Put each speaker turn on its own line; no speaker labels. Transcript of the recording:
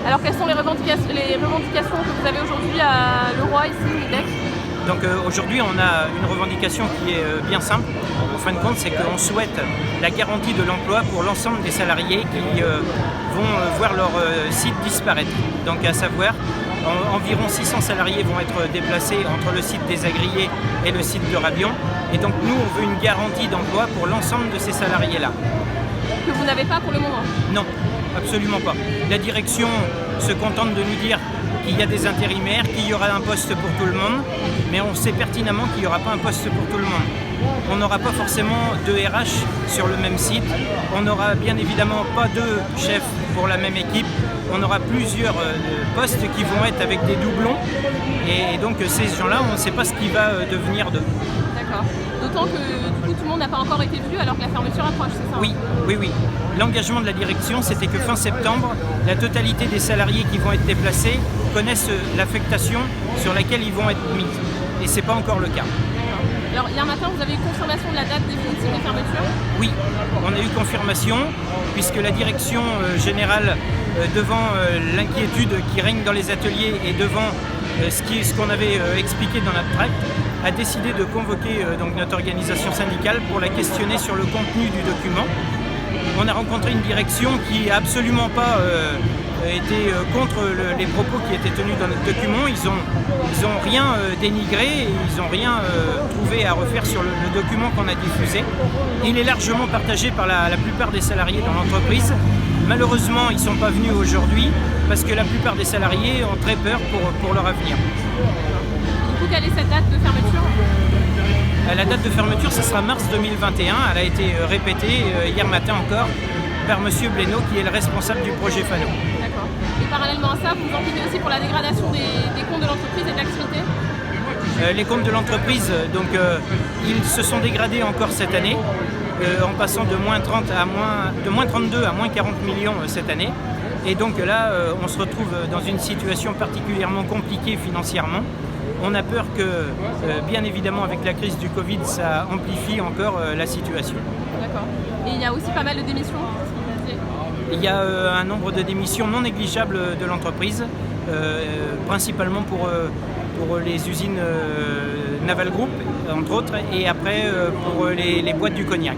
Alors quelles sont les revendications que vous avez aujourd'hui à Leroy, ici, au IDEC?
Donc aujourd'hui, on a une revendication qui est bien simple. En fin de compte, c'est qu'on souhaite la garantie de l'emploi pour l'ensemble des salariés qui vont voir leur site disparaître. Donc à savoir, environ 600 salariés vont être déplacés entre le site des Agriers et le site de Rabion. Et donc nous, on veut une garantie d'emploi pour l'ensemble de ces salariés-là.
Que vous n'avez pas pour le moment?
Non, absolument pas. La direction se contente de nous dire qu'il y a des intérimaires, qu'il y aura un poste pour tout le monde, mais on sait pertinemment qu'il n'y aura pas un poste pour tout le monde. On n'aura pas forcément deux RH sur le même site, on n'aura bien évidemment pas deux chefs pour la même équipe, on aura plusieurs postes qui vont être avec des doublons, et donc ces gens-là, on ne sait pas ce qui va devenir d'eux.
D'accord. D'autant que du coup, tout le monde n'a pas encore été vu alors que la fermeture approche, c'est ça?
Oui. L'engagement de la direction, c'était que fin septembre, la totalité des salariés qui vont être déplacés connaissent l'affectation sur laquelle ils vont être mis. Et ce n'est pas encore le cas.
Alors hier matin, vous avez eu confirmation de la date définitive de fermeture?
Oui, on a eu confirmation, puisque la direction générale, devant l'inquiétude qui règne dans les ateliers et devant ce qu'on avait expliqué dans notre tract, a décidé de convoquer donc notre organisation syndicale pour la questionner sur le contenu du document. On a rencontré une direction qui n'a absolument pas été contre les propos qui étaient tenus dans notre document. Ils ont rien dénigré, ils n'ont rien trouvé à refaire sur le document qu'on a diffusé. Il est largement partagé par la plupart des salariés dans l'entreprise. Malheureusement, ils ne sont pas venus aujourd'hui parce que la plupart des salariés ont très peur pour leur avenir.
Du coup, quelle est cette date de fermeture?
La date de fermeture, ce sera mars 2021. Elle a été répétée hier matin encore par M. Blénaud, qui est le responsable du projet Fano.
D'accord. Et parallèlement à ça, vous en quittez aussi pour la dégradation des comptes de l'entreprise et de l'activité?
Les comptes de l'entreprise, ils se sont dégradés encore cette année, en passant de moins 32 à moins 40 millions cette année. Et donc là, on se retrouve dans une situation particulièrement compliquée financièrement. On a peur que, bien évidemment, avec la crise du Covid, ça amplifie encore la situation.
D'accord. Et il y a aussi pas mal de démissions?
Il y a un nombre de démissions non négligeables de l'entreprise, principalement pour les usines Naval Group, entre autres, et après pour les boîtes du cognac.